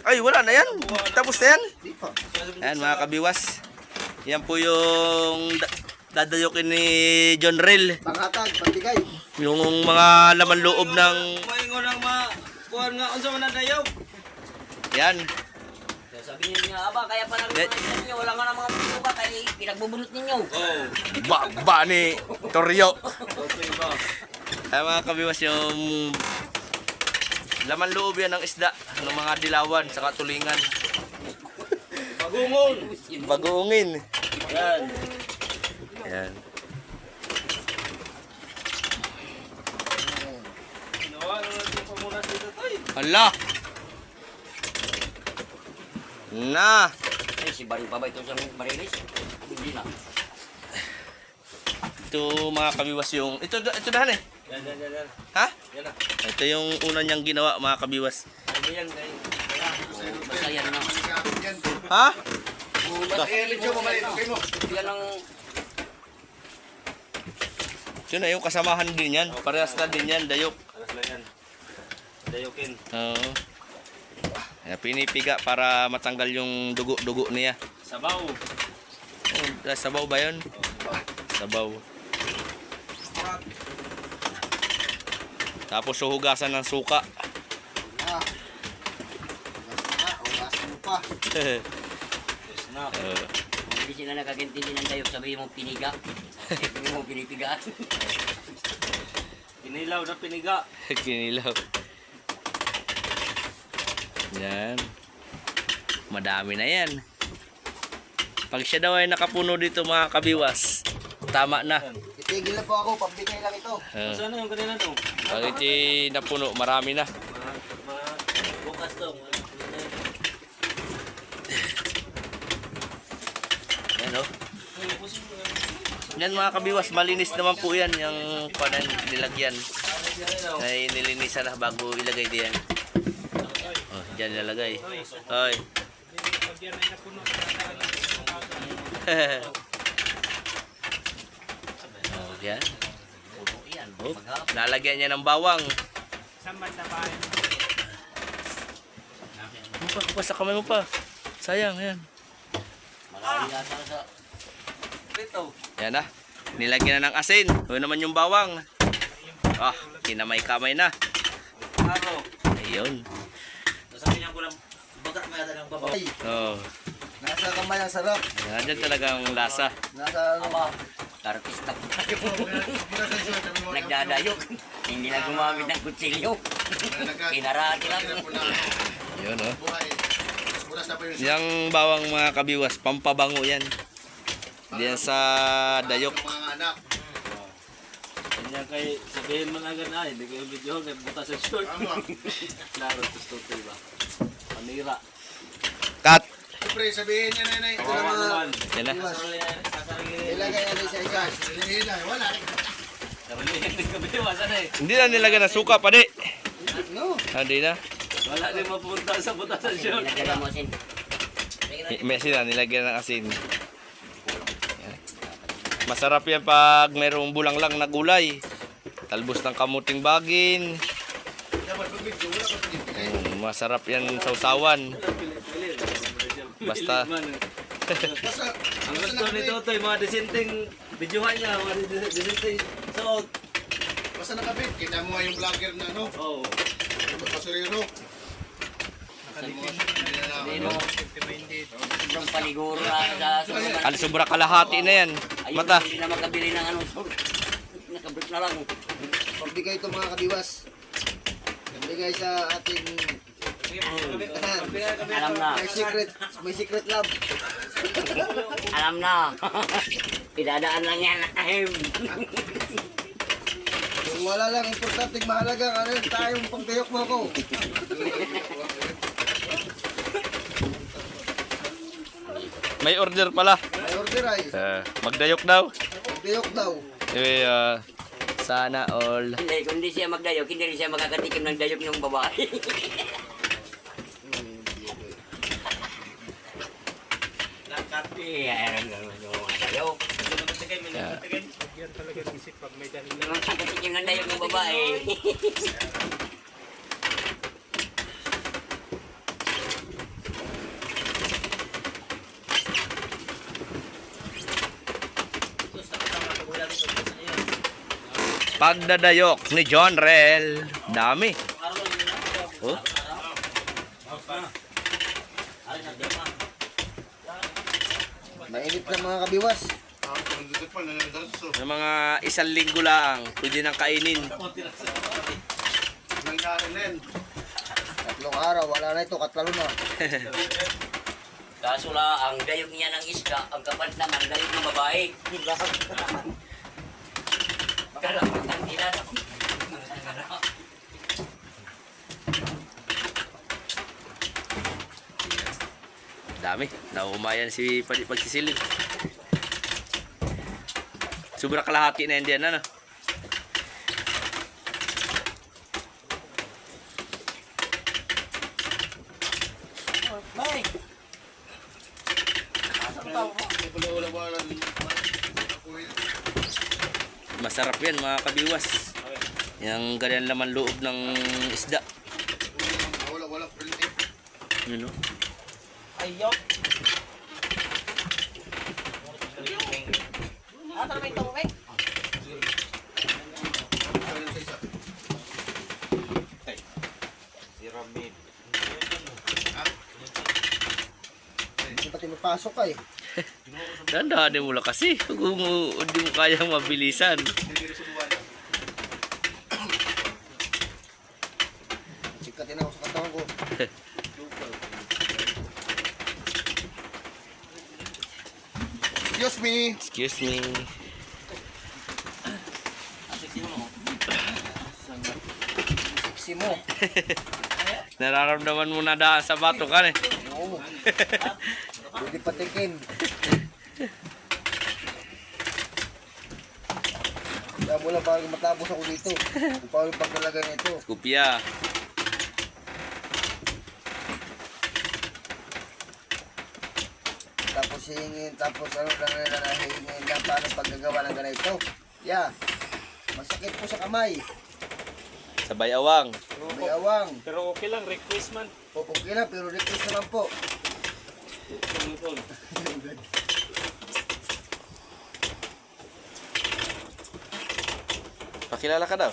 Ay, wala na yan. Tapos na yan. Ayan mga kabiwas. Yan po yung dadayukin ni John Rel. Pangatag, pagbigay. Yung mga laman loob ng... Yan. Sabi niyo nga, aba, kaya pala ninyo, wala nga ng mga bituka, kaya pinagbubunot ninyo. Baba ni Toryo. Ay mga kabiwas, yung laman loob yan ng isda ng mga dilawan sa katulingan. Bagoongin. Yan. Yan. Hala. Na. Eh, si Baring pa ba ito sa Marilis? Hindi na. Ito mga kabiwas yung... Ito dahan eh. Yan. Ha? Yan na. Ito yung una niyang ginawa mga kabiwas. Yan. Basta yan na. Ha? Yan ang... Ito na yung kasamahan din yan. Parehas na din yan, dayok. Alas lang yan. Dayukin. Oo. Kaya pinipiga para matanggal yung dugo-dugo niya. Sabaw. Oh, sabaw ba yun? Sabaw. Tapos huhugasan ng suka. Hugasan mo pa. Yes na. Kung hindi sila nakakintindi ng dayok, sabihin mo piniga. Sabihin mo pinipigaan. Kinilaw na piniga. Kinilaw. Yan. Madami na yan. Pag siya daw ay nakapuno dito mga kabiwas, tama na. Itigil na po ako, pagbigay lang ito. Saan na yung kanina to? Pag iti napuno, marami na. Bukas to. Yan o. Yan mga kabiwas, malinis naman po yan. Yung panan nilagyan. Ay nilinisan na bago ilagay diyan. Oh, diyan nilagay. Hoy. Oh, yan. Oh, lalagyan niya ng bawang. Kupas sa kamay mo pa. Sayang, yan. Malaki yata sa... Prito. Yan na. Nilagyan na ng asin. Huwag naman yung bawang. Ah, kinamay-kamay na. Araw. Ayun. Sabi niya ko lang, bagat mo yata ng babaw. Oh. Nasa kamay ang sarap. Yan dyan talagang lasa. Nasa Aba, artista po tayo. Nagdadayok. Hindi na gumamit ng kutsilyo. Kinarati lang. Yun oh. Yung bawang mga kabiwas, pampabango yan. Diyan sa dayok. Kanya kay sabihin mo na agad na, hindi kayo video hanggang butas sa short. Klaro, gusto ko ba? Panira. Cut! Siyempre, sabihin niya na ito Kawawa naman. Yan na. Ilagay natin sa isa. Wala. Karamihan din kami, wasan eh. Hindi na nilagyan ng suka pa di. No. Hindi na. Wala din mapunta sa butas sa short. Nagdala mo sin. May sila nilagyan ng asin. Yan. Masarap yan pag mayroong bulang lang na gulay. Talbos ng kamuting bagin. Masarap yan sa usawan. Basta. Ang gusto nito ito, yung mga disenteng videohan niya, mga disenteng suot. Basta nakabit. Kita mo yung vlogger na ano. Oo. Pasurero. Sobrang paliguro na sa sumunod. Al sobra kalahati na yan. Ayun, Mata. hindi na makabili ng ano. Nakabrit na lang. Pagbigay ito mga kabiwas. Pagbigay sa ating Alam na. may secret love. Alam na. Idadaan lang yan. Kung wala lang importante mahalaga, ano yun tayong pagdayok mo ako. May order pala. May order ay. Magdayok daw. Pagdayok daw. Sana all. Hindi, kung hindi siya magdayok, hindi rin siya makakatikim ng dayok ng babae. Ayan ang yung mga dayok. Nakakatikim ng dayok ng babae. Pagdadayok ni John Rel. Dami. Oh. Mainit na mga kabiwas. Ng mga 1 linggo lang, pwede nang kainin. 3 araw, wala na ito, katlalo na. Kaso la, ang dayog niya ng isda, ang kapalit naman, dayog ng babae. Kalaman ang tinanong. Dami. Naumayan si pagsisilip. Sobrang kalahati na yan diyan, ano? Masarap yan mga kabiwas. Yung ganyan laman loob ng isda. Wala, Yun, no? Ayok. Ano may ito, eh? Hindi pati mapasok ka eh. Dandahanin mo lang kasi. Kung hindi mo kayang mabilisan. Sikatin ako sa katawan ko. Excuse me. Excuse me. Siksi mo. Nararamdaman mo na daan sa bato ka eh. Oo. Pwede patikin. Kaya mula bago matapos ako dito. Kung paano yung paglalagay nito. Kupya. Tapos hingin, tapos ano lang nila na hingin lang paano paggagawa ng ganito. Yeah. Masakit po sa kamay. Sabay awang. May awang. Pero okay lang, request man. Okay lang, pero request naman po. Pakilala ka daw.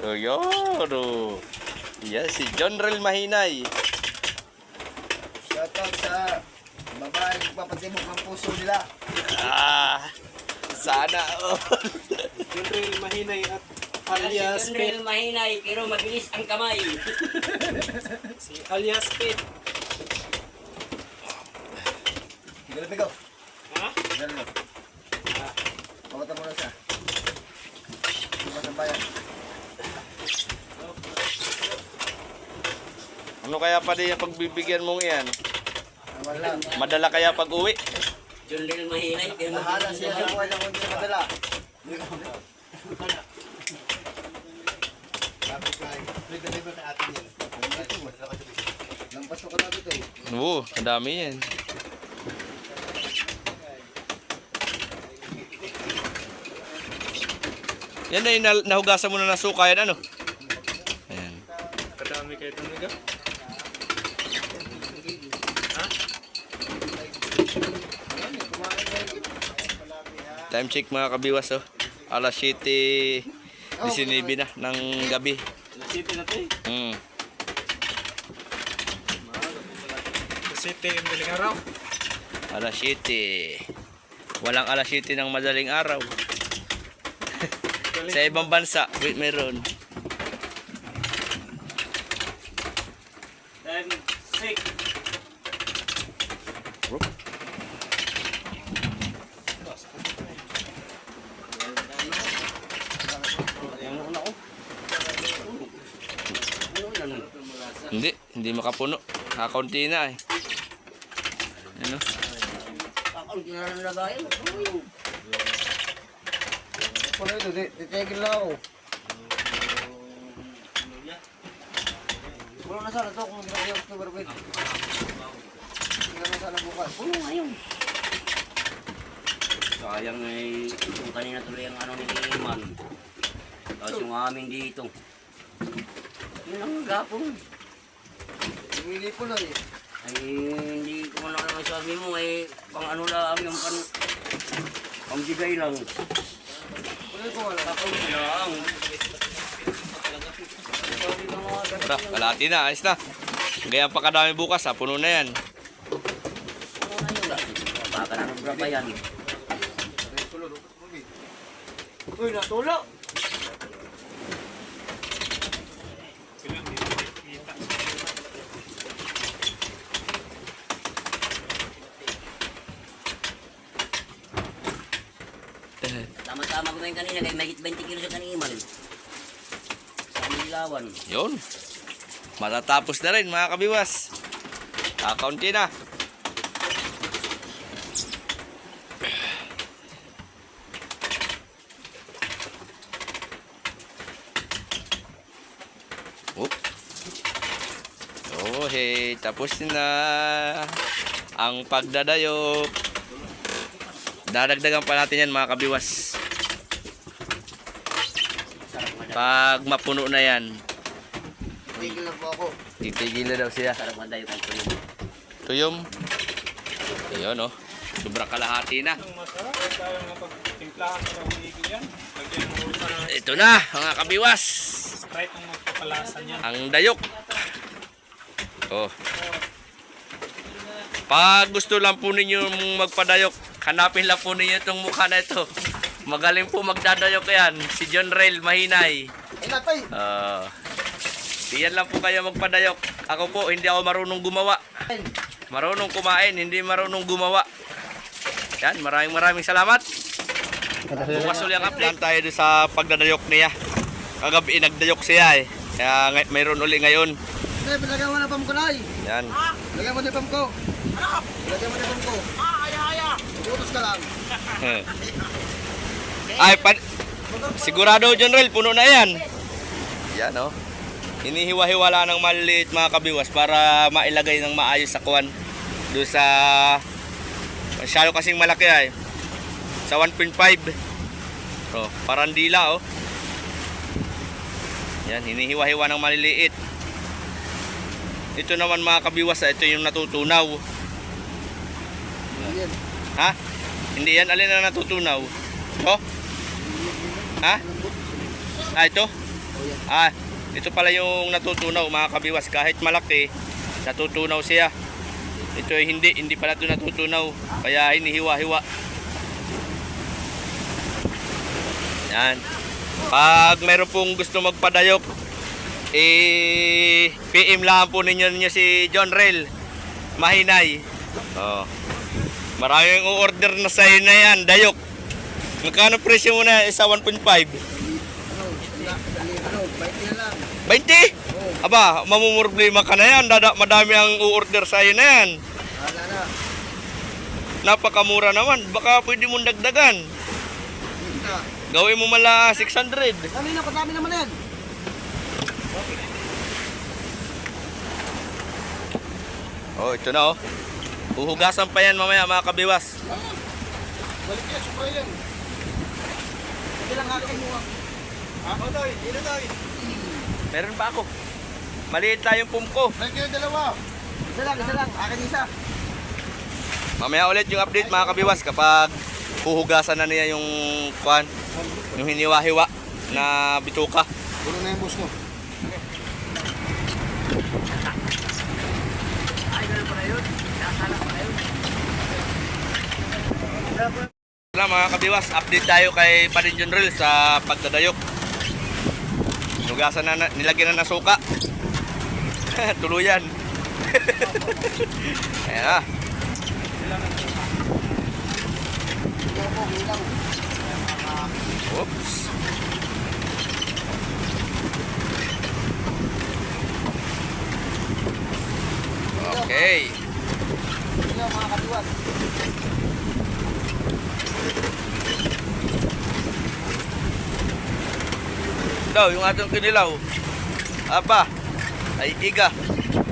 Oh, yun. Oh. Yes, si John Rel Mahinay. Shoutout sa babae papatibok ng puso nila. Ah, sana. Oh. General Mahinay at Alias si Conrel mahinay, pero mabilis ang kamay. si alias Pete. Tigil bigaw. Ha? Tigil mo. Pagkata mo na siya. Diba sa bayan? Ano kaya pa din yung pagbibigyan mong yan? Naman lang. Madala kaya pag uwi? Conrel mahinay, pero Bahala mabilis siya ang sa kamay. buhay na kung hindi madala. Lampas ko ka na dito eh. Oo, ang dami yan. Yan na yung nahugasan mo na ng suka yan, ano? Ayan. Kadami kayo ito nila. Time check mga kabiwas, oh. Alas 7:19 na ng gabi. City na ito eh. Hmm. City yung daling araw. Alas 7. Walang alas 7 ng madaling araw. Sa ibang bansa, wait, meron. 10, 6. Hindi makapuno. Nakakunti na eh. Ano? Ang tinalagayan. Ano ito? Titigil lang ako. Wala na sana ito kung hindi na kayo October wait. Hindi na sana bukas. Puno ngayon. Sayang eh, yung kanina tuloy ang ano ni Man. Tapos yung amin dito. Yun ang gapon. Humili po na eh. Ay, hindi ko man naman sabi mo eh, pang ano lang yung pang bigay lang. Lang. Tara, kalahati na, ayos na. Ganyan pa kadami bukas ha, puno na yan. Baka na nung pa yan. Uy, natulo. Tama-tama ko na yung kanina, kaya mahigit 20 kilo sa kaniman. Sa Amilawan. Yun. Matatapos na rin mga kabiwas. Kakaunti na. Oop. Oh, hey, tapos na ang pagdadayok. Dadagdagan pa natin yan mga kabiwas. Pag mapuno na yan, Tigil na po ako. titigil na daw siya. Sarap madayo kang tuloy. Tuyom. Ayun oh. Sobra kalahati na. Timplahan sa uligil yan. Lagyan mo pa na Ito na mga kabiwas. Sprite ang magpapalasan yan. Ang dayok. Oh. Pag gusto lang po ninyo magpadayok, hanapin lang po ninyo itong mukha na ito. Magaling po magdadayok yan. Si John Rail Mahinay. Inatay. Diyan lang po kayo magpadayok. Ako po, hindi ako marunong gumawa. Marunong kumain, hindi marunong gumawa. Yan, maraming salamat. Bukas ulit ang update. Tayo doon sa pagdadayok niya. Kagabi nagdayok siya eh. Kaya mayroon uli ngayon. Hindi, bilagyan mo na pam ko na eh. Yan. Bilagyan mo na pam ko. Bilagyan mo na pam ko. Haya. Utos ka lang. Ay, sigurado John Rail, puno na yan. Yan oh. Hinihiwa-hiwala ng maliliit mga kabiwas para mailagay ng maayos sa kuwan. Doon sa masyado kasing malaki ay. Sa 1.5. Oh, parandila oh. Yan, hinihiwa-hiwa ng maliliit. Ito naman mga kabiwas, ito yung natutunaw. Yan. Ha? Hindi yan, alin na natutunaw? Ito? Ha? Ah, ito? Ah, ito pala yung natutunaw mga kabiwas. Kahit malaki, natutunaw siya. Ito ay hindi pala ito natutunaw. Kaya hinihiwa-hiwa. Yan. Pag mayroon pong gusto magpadayok, PM lang po ninyo si John Rail Mahinay. Oh. Maraming order na sa'yo na yan, dayok. Magkano presyo mo na sa 1.5? 20 na lang. 20? Aba, mamumroblema ka na yan. Madami ang order sa'yo na yan. Wala na. Napakamura naman. Baka pwede mong dagdagan. Ito. Gawin mo mala 600. Dami na, patami naman yan. Oh, ito na oh. Huhugasan pa yan mamaya mga kabiwas. Balik yan, supra yan. Ilang akin mo. Ha? Otoy, ino toy. Meron pa ako. Maliit tayong pumko. Balik yung dalawa. Isa lang. Akin isa. Mamaya ulit yung update mga kabiwas kapag huhugasan na niya yung kuan, yung hiniwa-hiwa na bituka. Puno na yung bus mo. Wala mga kabiwas, update tayo kay Padin John Rail sa pagdadayok. Hugasan na, nilagyan na ng suka. Tuluyan. Ayan na. Oops. Okay. Ito mga katuwag. Daw, yung atong kinilaw. Apa? Ay iga.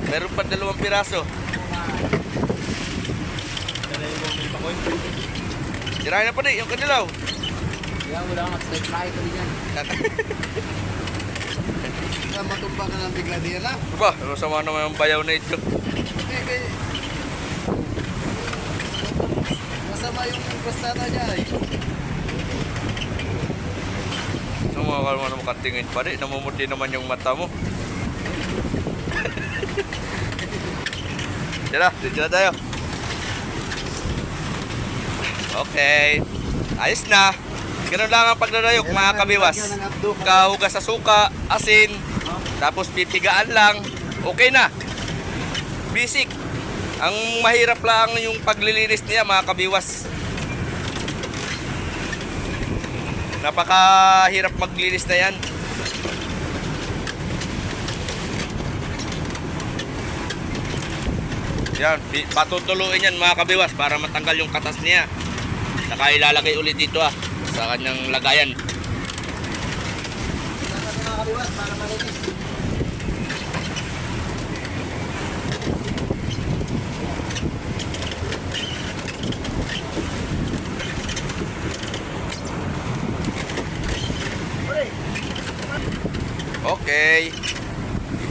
Meron pa 2 piraso. Sirahin na pa di, yung kanilaw. Kaya mo lang at try ko din yan. Matumba ka ng bigla diyan na. Ba, ano sama naman yung bayaw na ito. Masama yung basta na niya eh. mga naman makatingin pa rin. Namumuti naman yung mata mo. Tira, dito na tayo. Okay. Ayos na. Ganun lang ang pagdadayok mga kabiwas. Kahugas sa suka, asin, tapos pipigaan lang. Okay na. Basic. Ang mahirap lang yung paglilinis niya mga kabiwas. Napakahirap maglinis na yan. Yan, patutuluin yan mga kabiwas para matanggal yung katas niya. Saka ilalagay ulit dito sa kanyang lagayan. Mga kabiwas, para malinis. Okay.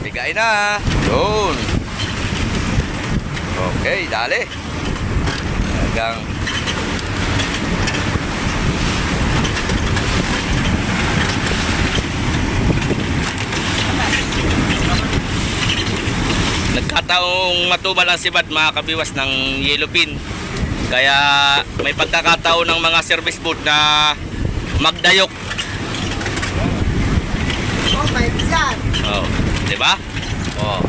Bigay na. Yun. Okay, dali. Hanggang nagkataong matubal ang sibat mga kabiwas ng yellow pin. Kaya may pagkakataon ng mga service boat na magdayok. Oh my God! Oh, 'di ba? Oh,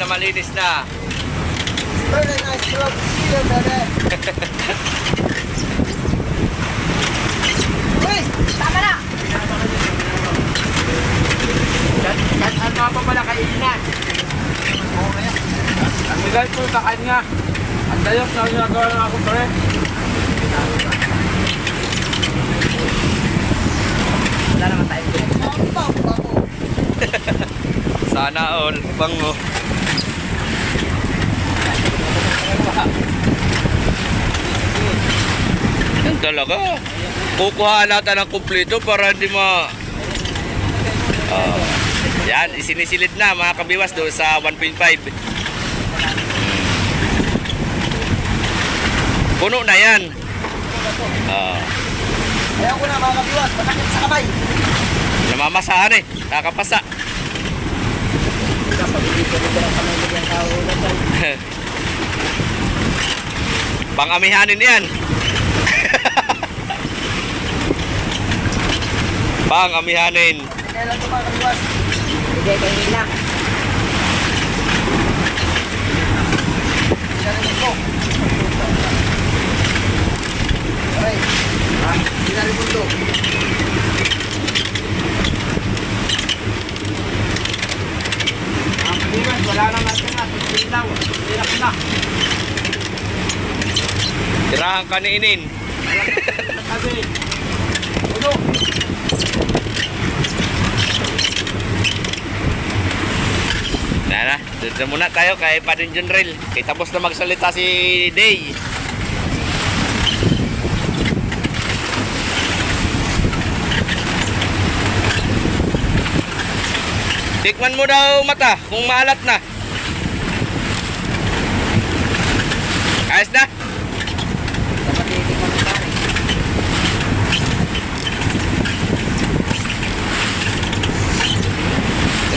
malinis na. Very nice job. See you, baby. Uy! Tama na! Ano pa pala kainan? Ang bigay po sa kanya. Ang dayok na ginagawa ng ako pre. Wala naman tayo. Sana all bango. Yan talaga. Kukuhaan natin ng kumpleto para hindi yan, isinisilid na mga kabiwas doon sa 1.5. Puno na yan. Ayaw ko na mga kabiwas, matakit sa kamay. Namamasahan kakapasa. Pang-amihanin yan. Pang-amihanin. Kailan ito mga kabiwas? Bigay kayo na. Sinarinig ko. Okay. Sinarinig ko. Ang kainan, wala na natin na. Tingnan mo. Hirap na. Tirahan ka ni Inin. Sabi. Ulo. Na, dito muna tayo kay Padin Junril. Kaya tapos na magsalita si Day. Tikman mo daw mata kung maalat na. Ayos na? Dapat titikman mo pare.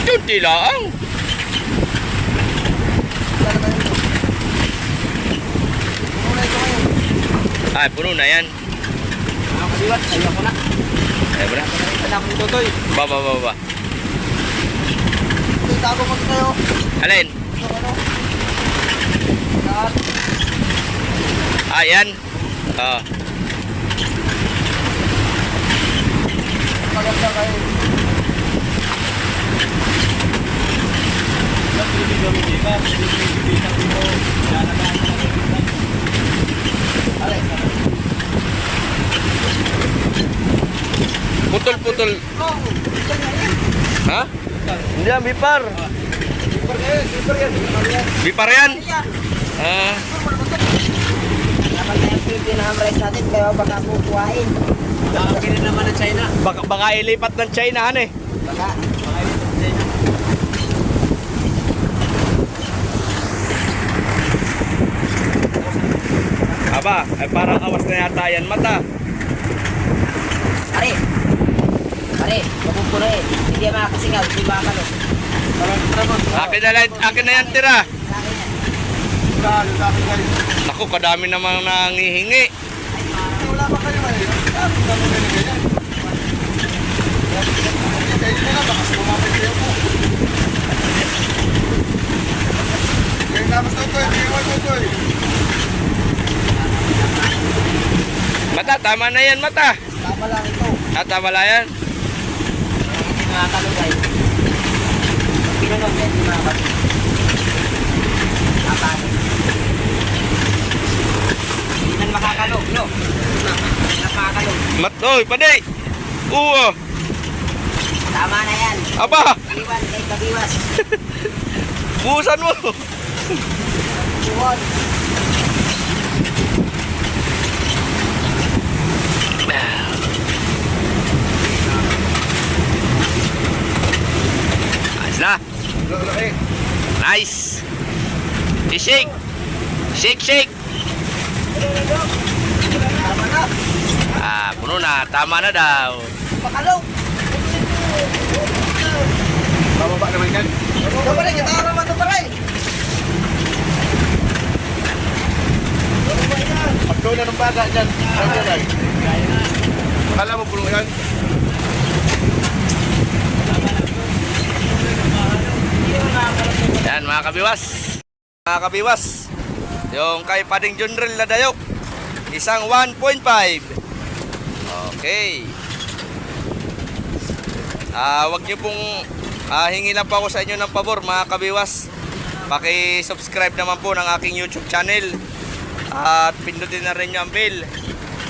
Kunti lang. Ay, puno na yan. Ang kaliwat, ayaw ko na. Ay, bra. Anak mo tutoy. Ba. Itago mo kayo. Alin? Ito ano? Lahat. Yan. Oh. Maganda kayo. Putol-putol. Oh, Ha? Hindi yan, bipar. Bipar yan. Dapat na yung pinaham rice natin, kaya baka kukuhain. Nakakinin naman ng China. Baka ilipat ng China, eh. Baka. Aba, ay parang awas na yata yan mata. Pare. Pare, mapupunuin. Hindi yan makakasingaw, hindi makakalong. Akin na yan tira. Sa akin yan. Sa akin guys. Naku, kadami namang nangihingi. Wala pa kayo eh. Sabi ka mo ganyan. Kayo nila, baka sumamay kayo po. Kayo namas na ito, hindi mo ito eh. Mata, tama na yan, mata. Tama lang ito. Tama lang yan. Hindi makakalong guys. Pinunod yan, hindi makakalong. Kapanin. Hindi na makakalong, no? Hindi na makakalong. Oy, paday. Oo. Tama na yan. Aba, Iwan kay kabiwas. buhusan mo. Buhon. Ayos na. Laki. Nice. I-shake. Shake, shake. Tama na. Puno na. Tama na daw. Makalong. Bababa naman yan. Ito pa rin, kita naman ito pa rin. Pagkaw na ng baga dyan. Sabi yan. Akala mo puno yan? Yan mga kabiwas. Mga kabiwas. Yung kay Pading Junril na dayok. Isang 1.5. Okay. Wag niyo pong hingi lang po ako sa inyo ng pabor mga kabiwas. Paki-subscribe naman po ng aking YouTube channel. At pindutin na rin yung bell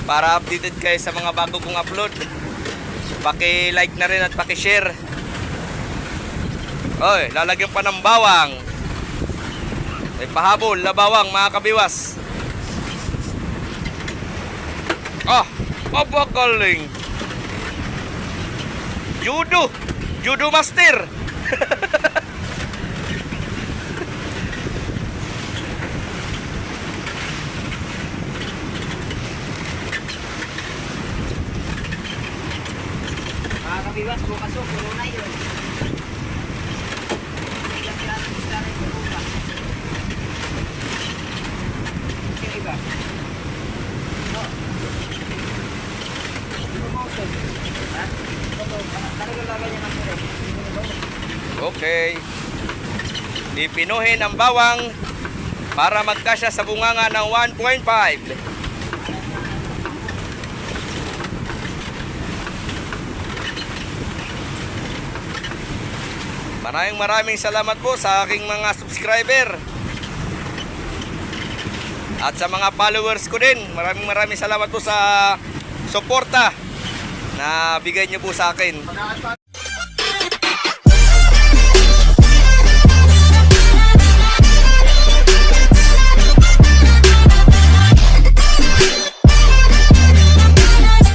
para updated kayo sa mga bago kong upload. Paki-like na rin at paki-share. Oy, lalagyan pa ng bawang. May pahabol na bawang mga kabiwas. Papagaling. Judo master. Mga kabiwas, bukas o, puno na yun. Ilang piraso gusto na yung buka. Yung iba. Okay. Pipinuhin ang bawang para magkasya sa bunganga ng 1.5. Maraming salamat po sa aking mga subscriber at sa mga followers ko din. Maraming salamat po sa suporta na bigay niyo po sa akin.